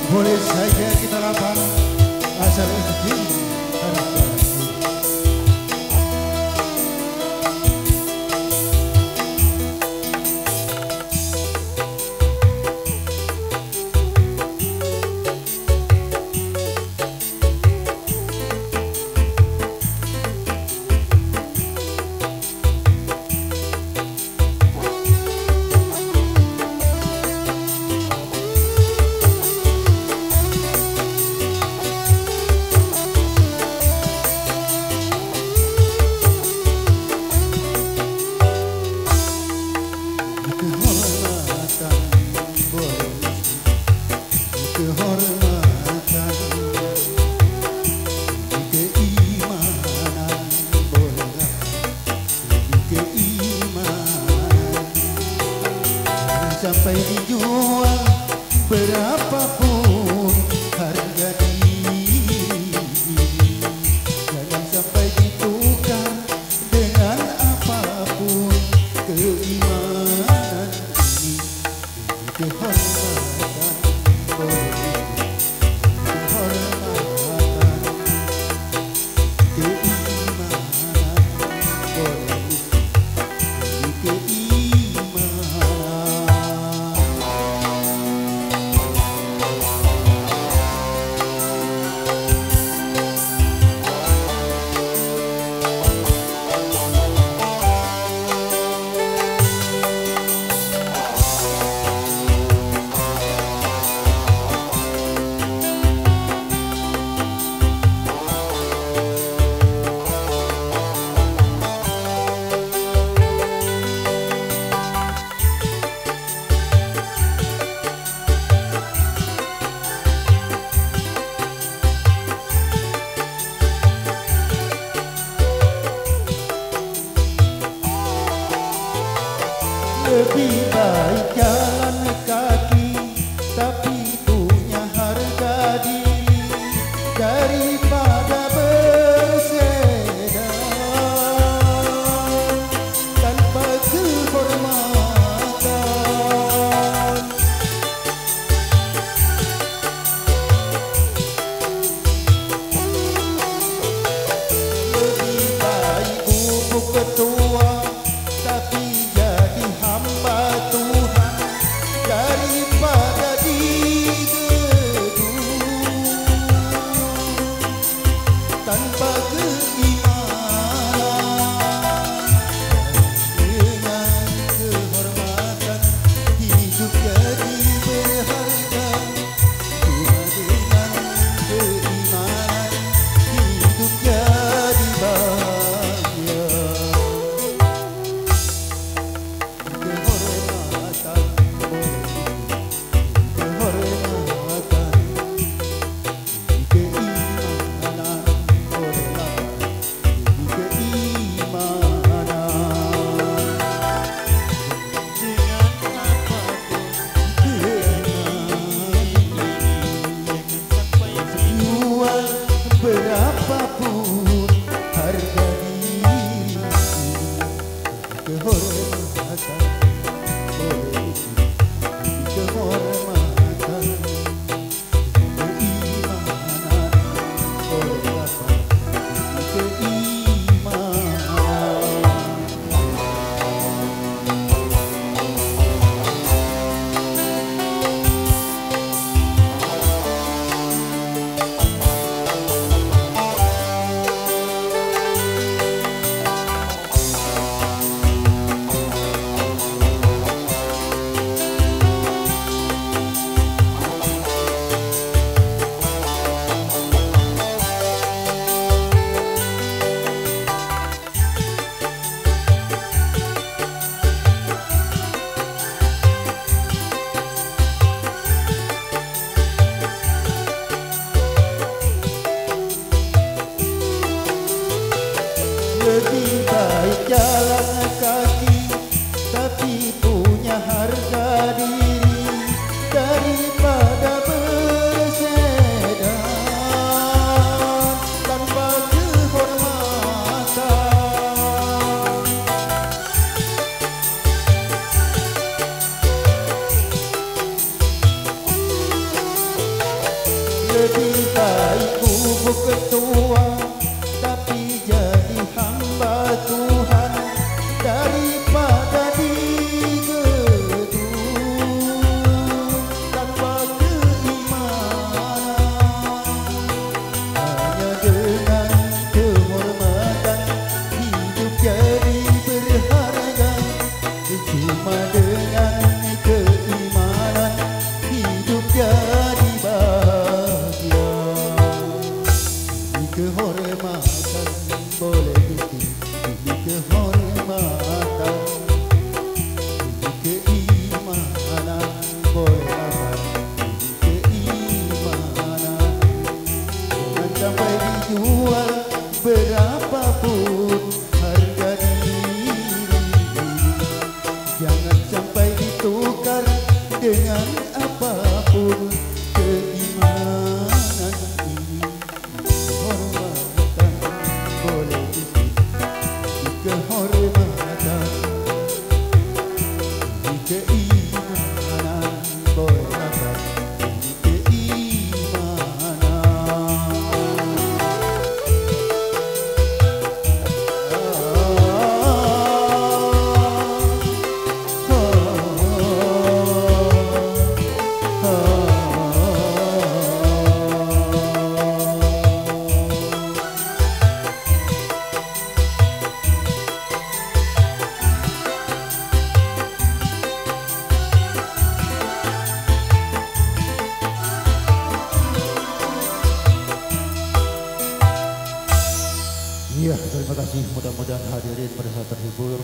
Boleh saja kita lapang asal itu harga. Sampai dijual berapapun harga diri, jangan sampai ditukar dengan apapun keimanan ini. Kehormatan politik, kehormatan keimanan politik, lebih baik jalan kaki tapi punya harga diri daripada bersepeda tanpa kehormatan. Lebih baik bubuk ketua tapi hamba Tuhan daripada dia Lebih baik kubuk ketua tapi jadi hamba Tuhan daripada digedung tanpa keimanan. Hanya dengan kehormatan hidup jadi berharga. Cuma dengan keimanan hidup jadi bahagia. Demi kehormatan boleh Gusti, demi kehormatan, demi keimanan boleh abad, demi keimanan. Jangan sampai dijual berapapun harga diri, jangan sampai ditukar dengan apapun keimanan ini. Kehormatan boleh Gusti, kehormatan, keimanan boleh abad, keimanan. Iya, terima kasih. Mudah-mudahan hadirin pada saat terhibur.